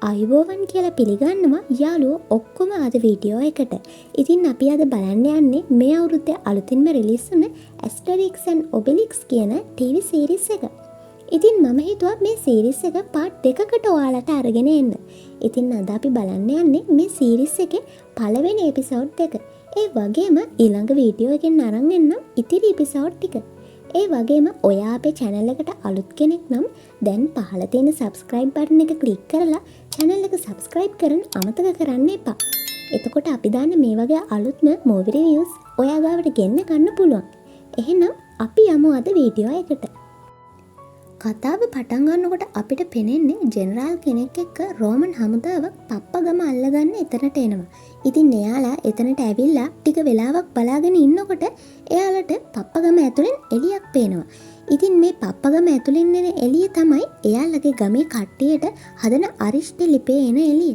අයිබෝවන් කියලා පිළිගන්නවා යාළුවෝ ඔක්කොම අද වීඩියෝ එකට. ඉතින් අපි අද බලන්න යන්නේ මේ අවුරුද්දේ අලුතින්ම රිලීස් වුණ ඇස්ටරික්ස් ඇන්ඩ් ඔබෙලික්ස් කියන ටීවී සීරීස් එක. ඉතින් මම හිතුවා මේ සීරීස් එක පාර්ට් දෙකකට ඔයාලට අරගෙන එන්න. ඉතින් අද අපි බලන්න යන්නේ මේ සීරීස් එකේ පළවෙනි එපිසෝඩ් එක. ඒ වගේම ඊළඟ වීඩියෝ එකෙන් අරන් එන්නම් ඉතිරි එපිසෝඩ් ටික. ඒ වගේම ඔයා අපේ channel එකට අලුත් කෙනෙක් නම් දැන් පහළ තියෙන subscribe button එක click කරලා channel එක subscribe කරන්න අමතක කරන්න එපා. එතකොට අපි දාන්න මේ වගේ අලුත්ම movie reviews ඔයා ගාවට ගෙන්න ගන්න පුළුවන්. එහෙනම් අපි යමු අද වීඩියෝ එකට. කතාව පටන් ගන්නකොට අපිට පෙනෙන්නේ ජෙනරාල් කෙනෙක් එක්ක රෝමන් හමුදාවක් පප්පගම අල්ලගන්න එතනට එනවා. ඉතින් එයාලා එතනට ඇවිල්ලා ටික වෙලාවක් බලාගෙන ඉන්නකොට එයාලට පප්පගම ඇතුලෙන් එළියක් පේනවා. ඉතින් මේ පප්පගම ඇතුලෙන් එන එළිය තමයි එයාලගේ ගමේ කට්ටියට හදන අරිෂ්ටි ලිපේ එන එළිය.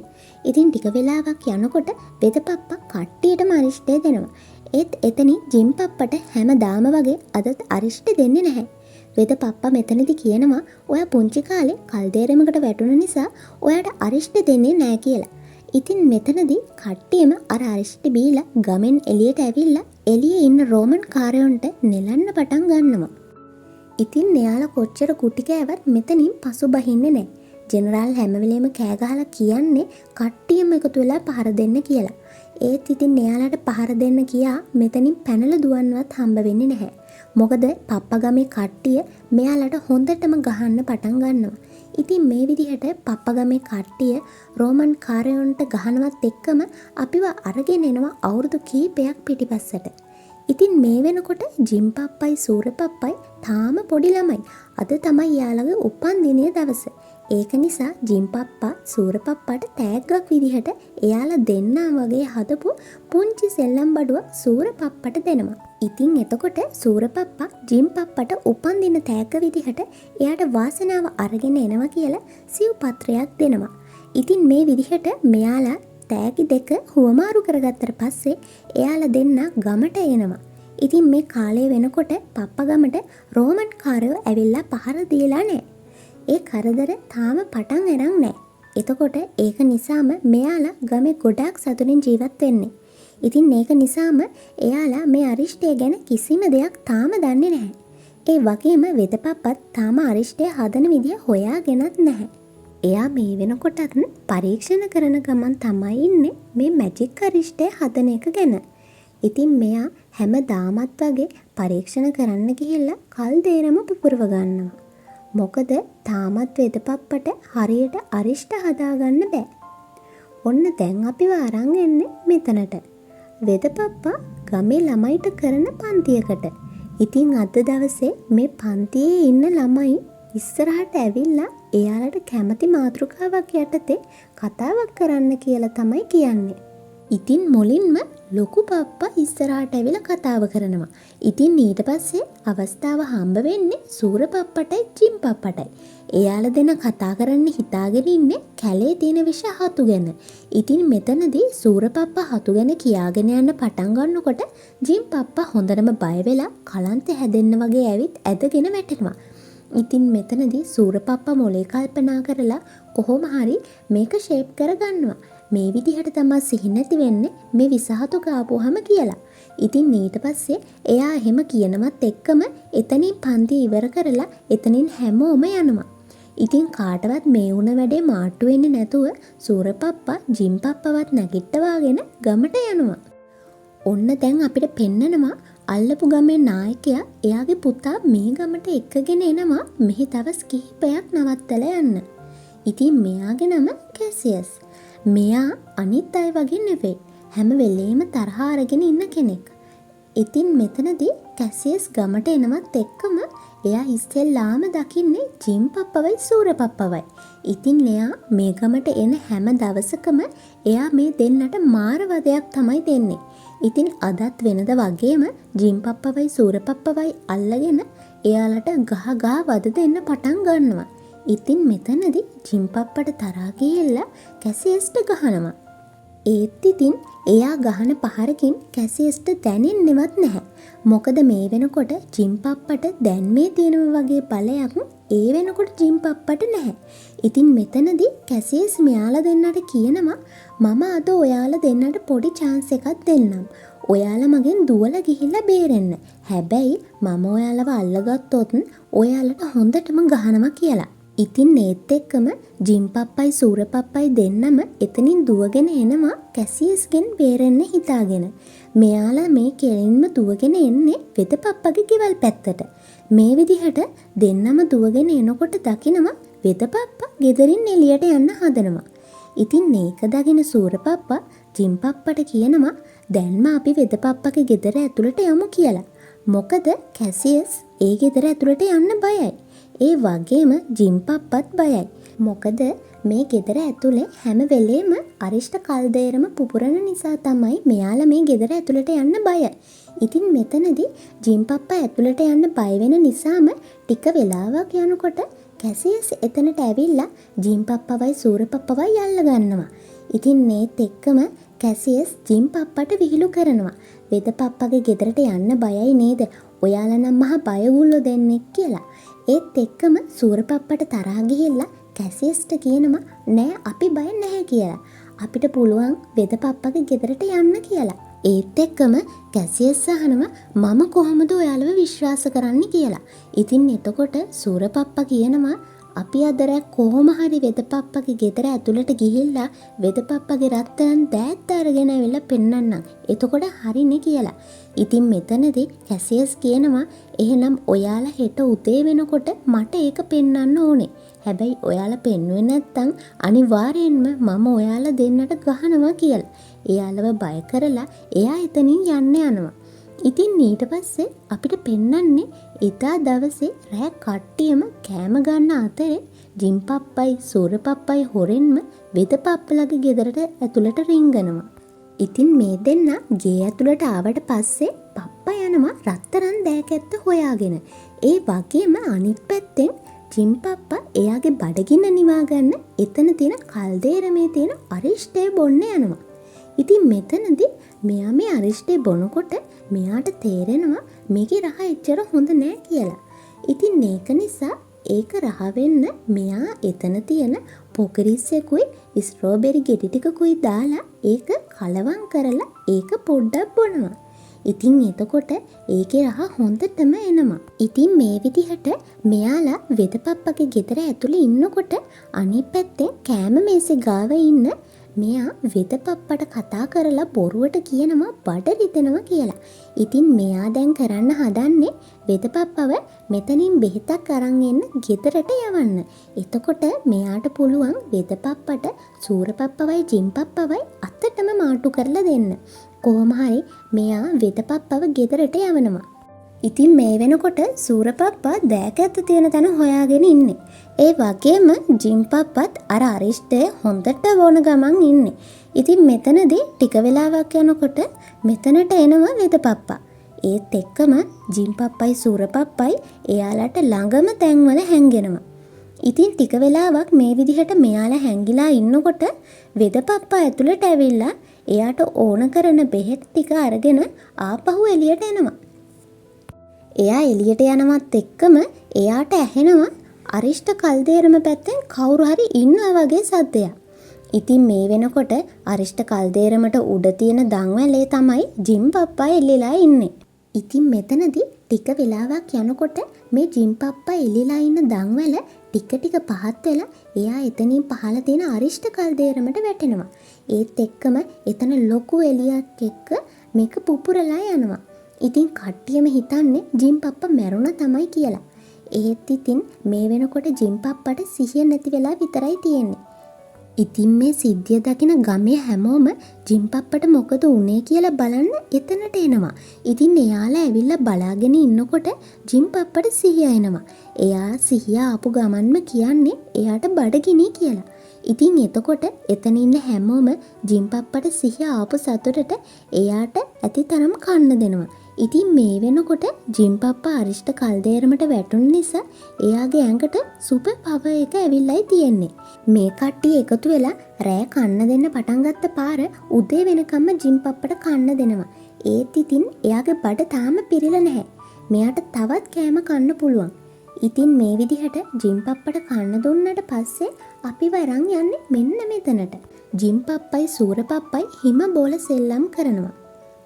ඉතින් ටික වෙලාවක් යනකොට වෙද පප්පා කට්ටියටම අරිෂ්ටි දෙනවා. ඒත් එතනින් ජිම් පප්පට හැමදාම වගේ අදත් අරිෂ්ටි දෙන්නේ නැහැ. වෙද පප්පා මෙතනදි කියනවා ඔයා පුංචි කාලේ කල්දේරමකට වැටුණ නිසා ඔයාට අරිෂ්ටි දෙන්නේ නැහැ කියලා. ඉතින් මෙතනදී කට්ටියම අර අරිෂ්ටි බීලා ගමෙන් එළියට ඇවිල්ලා එළියේ ඉන්න රෝමන් කාරයොන්ට නෙලන්න පටන් ගන්නවා. ඉතින් එයාලා කොච්චර කුටි කෑවත් මෙතනින් පසු බහින්නේ නැහැ. ජෙනරාල් හැම වෙලේම කෑ ගහලා කියන්නේ කට්ටියම එකතු වෙලා පහර දෙන්න කියලා. ඒත් ඉතින් එයාලට පහර දෙන්න කියා මෙතනින් පැනලා දුවන්නවත් හම්බ වෙන්නේ නැහැ. මොකද පප්පගමේ කට්ටිය මෙයාලට හොඳටම ගහන්න පටන් ගන්නවා. ඉතින් මේ විදිහට පප්පගමේ කට්ටිය රෝමන් කාරයොන්ට ගහනවත් එක්කම අපිව අරගෙන එනවා අවුරුදු කීපයක් පිටිපස්සට. ඉතින් මේ වෙනකොට ජිම් පප්පයි සූර පප්පයි තාම පොඩි ළමයි. අද තමයි යාළගේ උපන්දිනය දවස. ඒක නිසා ජිම් පප්පා සූර පප්පාට තෑග්ගක් විදිහට එයාලා දෙන්නා වගේ හදපු පුංචි සෙල්ලම් බඩුවක් සූර පප්පට දෙනවා. ඉතින් එතකොට සූර පප්පා ජිම් පප්පට උපන්දින තෑග්ග විදිහට එයාට වාසනාව අරගෙන එනවා කියලා සිව් පත්‍රයක් දෙනවා. ඉතින් මේ විදිහට මෙයාලා තෑගි දෙක හුවමාරු කරගත්තට පස්සේ එයාලා දෙන්න ගමට එනවා. ඉතින් මේ කාලය වෙනකොට පප්පගමට රෝමන් කාරයෝ ඇවිල්ලා පහර දීලා නැහැ. ඒ කරදර තාම පටන් අරන් නැහැ. එතකොට ඒක නිසාම මෙයාලා ගමේ ගොඩාක් සතුටින් ජීවත් වෙන්නේ. ඉතින් ඒක නිසාම එයාලා මේ අරිෂ්ටය ගැන කිසිම දෙයක් තාම දන්නේ නැහැ. ඒ වගේම වෙදපප්පත් තාම අරිෂ්ටය හදන විදිය හොයාගෙනත් නැහැ. එයා මේ වෙනකොටත් පරීක්ෂණ කරන ගමන් තමයි ඉන්නේ මේ මැජික් අරිෂ්ටය හදන එක ගැන. ඉතින් මෙයා හැමදාමත් වගේ පරීක්ෂණ කරන්න ගිහිල්ලා කල්දේරම පුපුරව ගන්නවා. මොකද තාමත් වෙදපප්පට හරියට අරිෂ්ට හදාගන්න බෑ. ඔන්න දැන් අපිව අරන් එන්නේ මෙතනට. වෙදපප්පා ගමේ ළමයිට කරන පන්තියකට. ඉතින් අද දවසේ මේ පන්තියේ ඉන්න ළමයි ඉස්සරහට ඇවිල්ලා එයාලට කැමති මාතෘකාවක් යටතේ කතාවක් කරන්න කියලා තමයි කියන්නේ. ඉතින් මුලින්ම ලොකු පප්පා ඉස්සරහට ඇවිල්ලා කතාව කරනවා. ඉතින් ඊට පස්සේ අවස්ථාව හම්බ වෙන්නේ සූර පප්පටයි ජිම් පප්පටයි. එයාලා දෙන කතා කරන්න හිතාගෙන ඉන්නේ කැලේ තියෙන විෂ හතු ගැන. ඉතින් මෙතනදී සූර පප්පා හතු ගැන කියාගෙන යන්න පටන් ගන්නකොට ජිම් පප්පා හොඳටම බය වෙලා කලන්තේ හැදෙන්න වගේ ඇවිත් ඇදගෙන වැටෙනවා. ඉතින් මෙතනදී සූර පප්පා මොලේ කල්පනා කරලා කොහොම හරි මේක ෂේප් කරගන්නවා. මේ විදිහට තමයි සිහි නැති වෙන්නේ මේ විසහතු කාපුවහම කියලා. ඉතින් ඊට පස්සේ එයා එහෙම කියනවත් එක්කම එතනින් පන්ති ඉවර කරලා එතනින් හැමෝම යනවා. ඉතින් කාටවත් මේ වුණ වැඩේ මාට්ටු වෙන්නේ නැතුව සූර පප්පා ජිම් පප්පවත් නැගිට්ටවාගෙන ගමට යනවා. ඔන්න දැන් අපිට පෙන්නනවා අල්ලපු ගමේ නායකයා එයාගේ පුතා මේ ගමට එක්කගෙන එනවා මෙහි දවස් කිහිපයක් නවත්තලා යන්න. ඉතින් මෙයාගේ නම කැසියස්. මෙයා අනිත් අය වගේ නෙවෙයි. හැම වෙලේම තරහ අරගෙන ඉන්න කෙනෙක්. ඉතින් මෙතනදී කැසියස් ගමට එනවත් එක්කම එයා ඉස්සෙල්ලාම දකින්නේ ජිම් පප්පවයි සූර පප්පවයි. ඉතින් එයා මේ ගමට එන හැම දවසකම එයා මේ දෙන්නට මාර වදයක් තමයි දෙන්නේ. ඉතින් අදත් වෙනද වගේම ජිම් පප්පවයි සූර පප්පවයි අල්ලගෙන එයාලට ගහ ගහ වද දෙන්න පටන් ගන්නවා. ඉතින් මෙතනදී ජිම් පප්පට තරහා ගිහිල්ලා කැසියස්ට ගහනවා. ඒත් ඉතින් එයා ගහන පහරකින් කැසියස්ට දැනෙන්නෙවත් නැහැ. මොකද මේ වෙනකොට ජිම්පප්පට දැන් මේ තියෙනවා වගේ බලයක් ඒ වෙනකොට ජිම්පප්පට නැහැ. ඉතින් මෙතනදී කැසියස් මෙයාලා දෙන්නට කියනවා මම අද ඔයාලා දෙන්නට පොඩි chance එකක් දෙන්නම්. ඔයාලා මගෙන් දුවලා ගිහිල්ලා බේරෙන්න. හැබැයි මම ඔයාලව අල්ලගත්තොත් ඔයාලට හොඳටම ගහනවා කියලා. ඉතින් ඒත් එක්කම ජිම්පප්පයි සූරපප්පයි දෙන්නම එතනින් දුවගෙන එනවා කැසියස්ගෙන් බේරෙන්න හිතාගෙන. මෙයාලා මේ කෙලින්ම දුවගෙන එන්නේ වෙදපප්පගේ ගෙවල් පැත්තට. මේ විදිහට දෙන්නම දුවගෙන එනකොට දකිනවා වෙදපප්පා ගෙදරින් එළියට යන්න හදනවා. ඉතින් මේක දකින සූරපප්පා ජිම්පප්පට කියනවා දැන්ම අපි වෙදපප්පගේ ගෙදර ඇතුළට යමු කියලා. මොකද කැසියස් ඒ ගෙදර ඇතුළට යන්න බයයි. ඒ වගේම ජිම්පප්පත් බයයි. මොකද මේ ගෙදර ඇතුලේ හැම වෙලේම අරිෂ්ඨ කල්දේරම පුපුරන නිසා තමයි මෙයාලා මේ ගෙදර ඇතුළට යන්න බය. ඉතින් මෙතනදී ජිම්පප්පා ඇතුළට යන්න බය වෙන නිසාම ටික වෙලාවක් යනකොට කැසියස් එතනට ඇවිල්ලා ජිම්පප්පවයි සූරපප්පවයි අල්ල ගන්නවා. ඉතින් මේත් එක්කම කැසියස් ජිම්පප්පට විහිළු කරනවා. වෙදපප්පගේ ගෙදරට යන්න බයයි නේද? ඔයාලා නම් මහා බයගුල්ලෝ දෙන්නෙක් කියලා. ඒත් එක්කම සූරපප්පට තරහා ගිහිල්ලා කැසියස්ට කියනවා නෑ අපි බය නැහැ කියලා. අපිට පුළුවන් වෙදපප්පගේ ගෙදරට යන්න කියලා. ඒත් එක්කම කැසියස් අහනවා මම කොහොමද ඔයාලව විශ්වාස කරන්න කියලා. ඉතින් එතකොට සූරපප්පා කියනවා අපි අද කොහොම හරි වෙදපප්පගේ ගෙදර ඇතුළට ගිහිල්ලා වෙදපප්පගේ රත්තරන් දෑත් අරගෙන ඇවිල්ලා පෙන්නන්නම්. එතකොට හරිනේ කියලා. ඉතින් මෙතනදී කැසියස් කියනවා එහෙනම් ඔයාලා හෙට උදේ වෙනකොට මට ඒක පෙන්වන්න ඕනේ. හැබැයි ඔයාලා පෙන්වුවේ නැත්තම් අනිවාර්යෙන්ම මම ඔයාලා දෙන්නට ගහනවා කියලා. එයාලව බය කරලා එයා එතනින් යන්න යනවා. ඉතින් ඊට පස්සේ අපිට පෙන්වන්නේ ඉතා දවසේ රෑ කට්ටියම කෑම ගන්න අතරේ ජිම්පප්පයි සූරපප්පයි හොරෙන්ම වෙදපප්පලගේ ගෙදරට ඇතුළට රිංගනවා. ඉතින් මේ දෙන්න ගේ ඇතුළට ආවට පස්සේ පප්පා යනවා රත්තරන් දෑකැත්ත හොයාගෙන. ඒ වගේම අනිත් පැත්තෙන් ජිම්පප්පා එයාගේ බඩගින්න නිවා ගන්න එතන තියෙන කල්දේරමේ තියෙන අරිෂ්ඨය බොන්න යනවා. ඉතින් මෙතනදී මෙයා මේ අරිෂ්ඨය බොනකොට මෙයාට තේරෙනවා මේකේ රහ එච්චර හොඳ නෑ කියලා. ඉතින් ඒක නිසා ඒක රහ වෙන්න මෙයා එතන තියෙන පොකරිස්සෙකුයි ස්ට්‍රෝබෙරි ගෙඩි ටිකකුයි දාලා ඒක කලවම් කරලා ඒක පොඩ්ඩක් බොනවා. ඉතින් එතකොට ඒකේ රහ හොඳටම එනවා. ඉතින් මේ විදිහට මෙයාලා වෙදපප්පගේ ගෙදර ඇතුලේ ඉන්නකොට අනිත් පැත්තෙන් කෑම මේසේ ගාව ඉන්න මෙයා වෙදපප්පට කතා කරලා බොරුවට කියනවා බඩ රිදෙනවා කියලා. ඉතින් මෙයා දැන් කරන්න හදන්නේ වෙදපප්පව මෙතනින් බෙහෙතක් අරන් එන්න ගෙදරට යවන්න. එතකොට මෙයාට පුළුවන් වෙදපප්පට සූරපප්පවයි ජිම්පප්පවයි අතටම මාටු කරලා දෙන්න. කොහොම හරි මෙයා වෙදපප්පව ගෙදරට යවනවා. ඉතින් මේ වෙනකොට සූරපප්පා දෑකැත්ත තියෙන තැන හොයාගෙන ඉන්නේ. ඒ වගේම ජිම්පප්පත් අර අරිෂ්ඨය හොඳට වොන ගමන් ඉන්නේ. ඉතින් මෙතනදී ටික වෙලාවක් යනකොට මෙතනට එනවා වෙදපප්පා. ඒත් එක්කම ජිම්පප්පයි සූරපප්පයි එයාලට ළඟම තැන්වල හැංගෙනවා. ඉතින් ටික වෙලාවක් මේ විදිහට මෙයාලා හැංගිලා ඉන්නකොට වෙදපප්පා ඇතුළට ඇවිල්ලා එයාට ඕන කරන බෙහෙත් ටික අරගෙන ආපහු එළියට එනවා. එයා එළියට යනවත් එක්කම එයාට ඇහෙනවා අරිෂ්ඨ කල්දේරම පැත්තෙන් කවුරු හරි ඉන්නවා වගේ සද්දයක්. ඉතින් මේ වෙනකොට අරිෂ්ඨ කල්දේරමට උඩ තියෙන දන්වැලේ තමයි ජිම්පප්පා එල්ලලා ඉන්නේ. ඉතින් මෙතනදී ටික වෙලාවක් යනකොට මේ ජිම්පප්පා එල්ලලා ඉන්න දන්වැල ටික ටික පහත් වෙලා එයා එතනින් පහළ තියෙන අරිෂ්ඨ කල්දේරමට වැටෙනවා. ඒත් එක්කම එතන ලොකු එළියක් එක්ක මේක පුපුරලා යනවා. ඉතින් කට්ටියම හිතන්නේ ජිම්පප්පා මැරුණා තමයි කියලා. ඒත් ඉතින් මේ වෙනකොට ජිම්පප්පට සිහිය නැති වෙලා විතරයි තියෙන්නේ. ඉතින් මේ සිද්ධිය දකින ගමේ හැමෝම ජිම්පප්පට මොකද වුනේ කියලා බලන්න එතනට එනවා. ඉතින් එයාලා ඇවිල්ලා බලාගෙන ඉන්නකොට ජිම්පප්පට සිහිය එනවා. එයා සිහිය ආපු ගමන්ම කියන්නේ එයාට බඩගිනි කියලා. ඉතින් එතකොට එතන ඉන්න හැමෝම ජිම්පප්පට සිහිය ආපු සතුටට එයාට ඇති තරම් කන්න දෙනවා. ඉතින් මේ වෙනකොට ජිම්පප්පා අරිෂ්ට කල්දේරමට වැටුණු නිසා එයාගේ ඇඟට සුපර් පවර් එක ඇවිල්ලායි තියෙන්නේ. මේ කට්ටිය එකතු වෙලා රෑ කන්න දෙන්න පටන් ගත්ත පාර උදේ වෙනකම්ම ජිම්පප්පට කන්න දෙනවා. ඒත් ඉතින් එයාගේ බඩ තාම පිරෙලා නැහැ. මෙයාට තවත් කෑම කන්න පුළුවන්. ඉතින් මේ විදිහට ජිම්පප්පට කන්න දුන්නට පස්සේ අපි වරන් යන්නේ මෙන්න මෙතනට. ජිම්පප්පයි සූරපප්පයි හිම බෝල සෙල්ලම් කරනවා.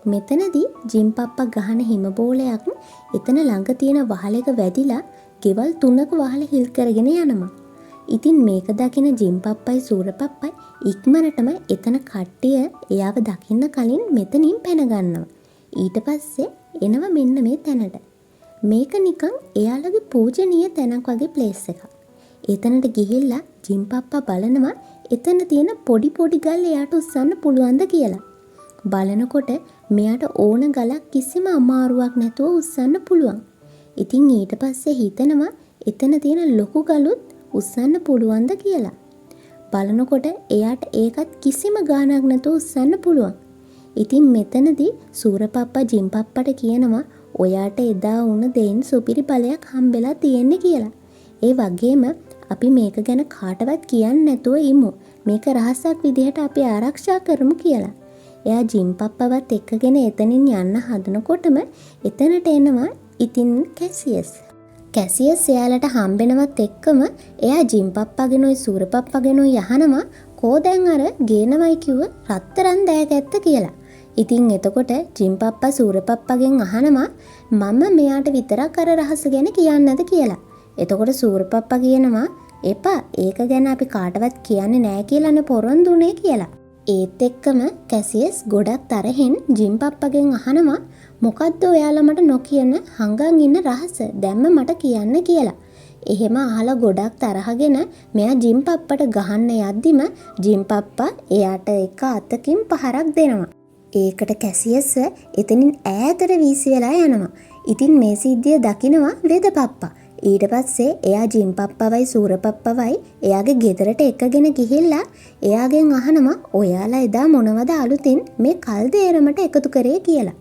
මෙතනදී ජිම්පප්පා ගහන හිම බෝලයක් එතන ළඟ තියෙන වහලක වැදිලා ගෙවල් 3ක වහල හිල් කරගෙන යනවා. ඉතින් මේක දකින ජිම්පප්පයි සූරපප්පයි ඉක්මනටම එතන කට්ටිය එයාව දකින්න කලින් මෙතනින් පැන ගන්නවා. ඊට පස්සේ එනවා මෙන්න මේ තැනට. මේක නිකන් එයාලගේ පූජනීය තැනක් වගේ ප්ලේස් එකක්. එතනට ගිහිල්ලා ජිම්පප්පා බලනවා එතන තියෙන පොඩි පොඩි ගල් එයාට උස්සන්න පුළුවන්ද කියලා. බලනකොට මෙයාට ඕන ගලක් කිසිම අමාරුවක් නැතුව උස්සන්න පුළුවන්. ඉතින් ඊට පස්සේ හිතනවා එතන තියෙන ලොකු ගලුත් උස්සන්න පුළුවන්ද කියලා. බලනකොට එයාට ඒකත් කිසිම ගාණක් නැතුව උස්සන්න පුළුවන්. ඉතින් මෙතනදී සූරපප්පා ජිම්පප්පට කියනවා ඔයාට එදා වුණ දෙයින් සුපිරි බලයක් හම්බෙලා තියෙන්නේ කියලා. ඒ වගේම අපි මේක ගැන කාටවත් කියන්නේ නැතුව ඉමු. මේක රහසක් විදිහට අපි ආරක්ෂා කරමු කියලා. එයා ජිම්පප්පවත් එක්කගෙන එතනින් යන්න හදනකොටම එතනට එනවා ඉතින් කැසියස්. කැසියස් එයාලට හම්බෙනවත් එක්කම එයා ජිම්පප්පගෙනුයි සූරපප්පගෙනුයි යහනවා කෝ දැන් අර ගේනවයි කිව්ව රත්තරන් දෑගැත්ත කියලා. ඉතින් එතකොට ජිම්පප්පා සූරපප්පගෙන් අහනවා මම මෙයාට විතරක් අර රහස ගැන කියන්නද කියලා. එතකොට සූරපප්පා කියනවා එපා ඒක ගැන අපි කාටවත් කියන්නේ නෑ කියලානේ පොරොන්දුනේ කියලා. ඒත් එක්කම කැසියස් ගොඩක් තරහෙන් ජිම්පප්පගෙන් අහනවා මොකද්ද ඔයාලා මට නොකියන හංගන් ඉන්න රහස දැම්ම මට කියන්න කියලා. එහෙම අහලා ගොඩක් තරහගෙන මෙයා ජිම්පප්පට ගහන්න යද්දිම ජිම්පප්පා එයාට එක අතකින් පහරක් දෙනවා. ඒකට කැසියස් එතනින් ඈතට වීසි වෙලා යනවා. ඉතින් මේ සිද්ධිය දකිනවා වෙදපප්පා. ඊට පස්සේ එයා ජිම්පප්පවයි සූරපප්පවයි එයාගේ ගෙදරට එකගෙන ගිහිල්ලා එයාගෙන් අහනවා ඔයාලා එදා මොනවද අලුතින් මේ කල්දේරමට එකතු කරේ කියලා.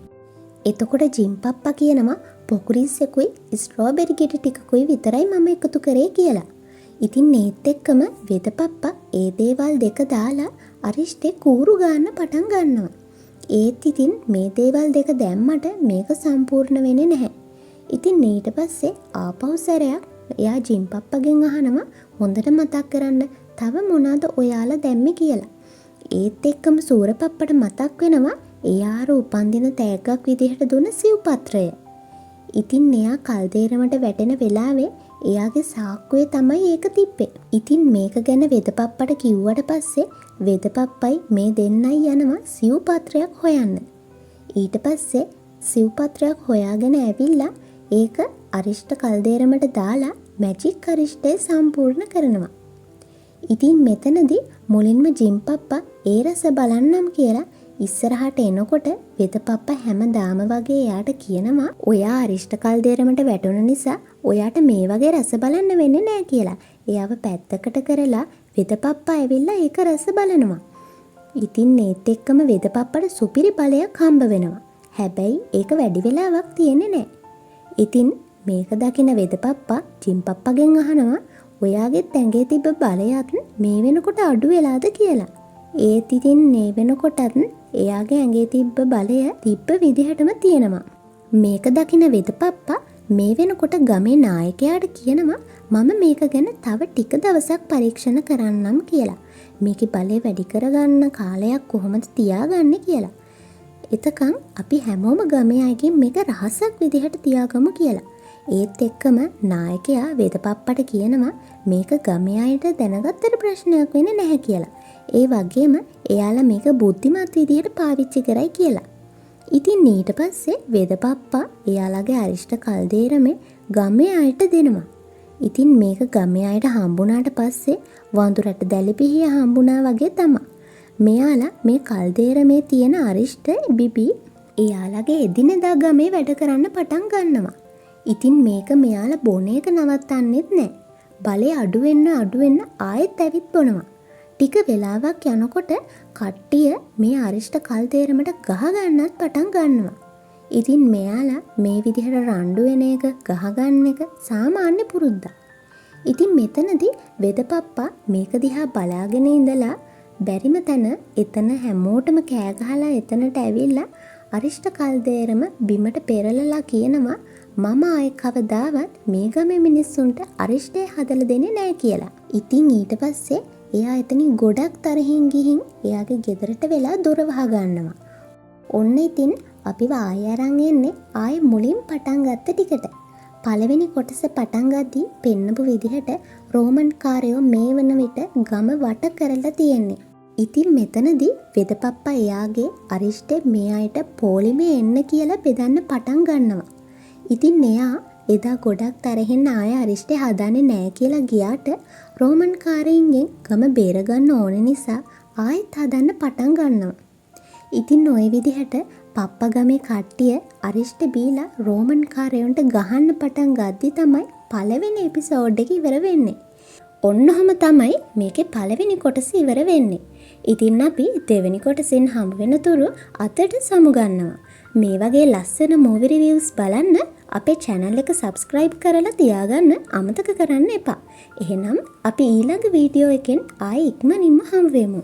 එතකොට ජිම්පප්පා කියනවා පොකුරිස්සෙකුයි ස්ට්‍රෝබෙරි ගෙඩි ටිකකුයි විතරයි මම එකතු කරේ කියලා. ඉතින් ඒත් එක්කම වෙදපප්පා ඒ දේවල් දෙක දාලා අරිෂ්ටේ කූරු ගන්න පටන් ගන්නවා. ඒත් ඉතින් මේ දේවල් දෙක දැම්මට මේක සම්පූර්ණ වෙන්නේ නැහැ. ඉතින් ඊට පස්සේ ආපහු සැරයක් එයා ජිම්පප්පගෙන් අහනවා හොඳට මතක් කරන්න තව මොනවාද ඔයාලා දැම්මේ කියලා. ඒත් එක්කම සූරපප්පට මතක් වෙනවා එයාර උපන්දින තෑග්ගක් විදිහට දුන්න සිව්පත්‍රය. ඉතින් එයා කල්දේරමට වැටෙන වෙලාවේ එයාගේ සාක්කුවේ තමයි ඒක තිබ්බේ. ඉතින් මේක ගැන වෙදපප්පට කිව්වට පස්සේ වෙදපප්පයි මේ දෙන්නයි යනවා සිව්පත්‍රයක් හොයන්න. ඊට පස්සේ සිව්පත්‍රයක් හොයාගෙන ඇවිල්ලා ඒක අරිෂ්ට කල්දේරමට දාලා මැජික් අරිෂ්ටය සම්පූර්ණ කරනවා. ඉතින් මෙතනදී මුලින්ම ජිම්පප්පා ඒ රස බලන්නම් කියලා ඉස්සරහට එනකොට වෙදපප්පා හැමදාම වගේ එයාට කියනවා ඔයා අරිෂ්ට කල්දේරමට වැටුණ නිසා ඔයාට මේ වගේ රස බලන්න වෙන්නේ නැහැ කියලා. එයාව පැත්තකට කරලා වෙදපප්පා ඇවිල්ලා ඒක රස බලනවා. ඉතින් ඒත් එක්කම වෙදපප්පට සුපිරි බලයක් හම්බ වෙනවා. හැබැයි ඒක වැඩි වෙලාවක් තියෙන්නේ නැහැ. ඉතින් මේක දකින වෙදපප්පා ජිම්පප්පගෙන් අහනවා ඔයාගේ ඇඟේ තිබ්බ බලයත් මේ වෙනකොට අඩු වෙලාද කියලා. ඒත් ඉතින් මේ වෙනකොටත් එයාගේ ඇඟේ තිබ්බ බලය තිබ්බ විදිහටම තියෙනවා. මේක දකින වෙදපප්පා මේ වෙනකොට ගමේ නායකයාට කියනවා මම මේක ගැන තව ටික දවසක් පරීක්ෂණ කරන්නම් කියලා. මේකේ බලය වැඩි කරගන්න කාලයක් කොහොමද තියාගන්නේ කියලා. එතකන් අපි හැමෝම ගමේ අයගෙන් මේක රහසක් විදිහට තියාගමු කියලා. ඒත් එක්කම නායකයා වෙදපප්පට කියනවා මේක ගමේ අයට දැනගත්තට ප්‍රශ්නයක් වෙන්නේ නැහැ කියලා. ඒ වගේම එයාලා මේක බුද්ධිමත් විදිහට පාවිච්චි කරයි කියලා. ඉතින් ඊට පස්සේ වෙදපප්පා එයාලගේ අරිෂ්ට කල්දේරමේ ගමේ අයට දෙනවා. ඉතින් මේක ගමේ අයට හම්බුණාට පස්සේ වඳුරට දැලිපිහිය හම්බුණා වගේ තමයි. මෙයාලා මේ කල්දේරමේ තියෙන අරිෂ්ට බිබි එයාලගේ එදිනෙදා ගමේ වැඩ කරන්න පටන් ගන්නවා. ඉතින් මේක මෙයාලා බොන එක නවත්තන්නෙත් නැහැ. බලය අඩු වෙන්න ආයෙත් ඇවිත් බොනවා. ටික වෙලාවක් යනකොට කට්ටිය මේ අරිෂ්ට කල්දේරමට ගහ ගන්නත් පටන් ගන්නවා. ඉතින් මෙයාලා මේ විදිහට රණ්ඩු වෙන එක ගහගන්න එක සාමාන්‍ය පුරුද්දක්. ඉතින් මෙතනදී වෙදපප්පා මේක දිහා බලාගෙන ඉඳලා බැරිම තැන එතන හැමෝටම කෑ ගහලා එතනට ඇවිල්ලා අරිෂ්ට කල්දේරම බිමට පෙරලලා කියනවා මම ආයේ කවදාවත් මේ ගමේ මිනිස්සුන්ට අරිෂ්ටය හදලා දෙන්නේ නැහැ කියලා. ඉතින් ඊට පස්සේ එයා එතනින් ගොඩක් තරහින් ගිහින් එයාගේ ගෙදරට වෙලා දොර වහගන්නවා. ඔන්න ඉතින් අපිව ආයෙ අරන් එන්නේ ආයෙ මුලින් පටන් ගත්ත ටිකට. පළවෙනි කොටස පටන් ගද්දී පෙන්නපු විදිහට රෝමන් කාරයෝ මේ වන විට ගම වට කරලා තියෙන්නේ. ඉතින් මෙතනදී වෙදපප්පා එයාගේ අරිෂ්ටේ මේ අයට පොලිමේ එන්න කියලා බෙදන්න පටන් ගන්නවා. ඉතින් එයා එදා ගොඩක් තරහින් ආයෙ අරිෂ්ටේ හදන්නේ නැහැ කියලා ගියාට රෝමන් කාරයින්ගෙන් ගම බේරගන්න ඕන නිසා ආයෙත් හදන්න පටන් ගන්නවා. ඉතින් ওই විදිහට පප්පා ගමේ කට්ටිය අරිෂ්ට බීලා රෝමන් කාරයන්ට ගහන්න පටන් ගද්දි තමයි පළවෙනි එපිසෝඩ් එක ඉවර වෙන්නේ. ඔන්නෝම තමයි මේකේ පළවෙනි කොටස ඉවර වෙන්නේ. ඉතින් අපි දෙවෙනි කොටසෙන් හම්බ වෙන තුරු අතට සමුගන්නවා. මේ වගේ ලස්සන මූවි රිවිව්ස් බලන්න අපේ channel එක subscribe කරලා තියාගන්න අමතක කරන්න එපා. එහෙනම් අපි ඊළඟ වීඩියෝ එකෙන් ආයෙ ඉක්මනින්ම හම්බ වෙමු.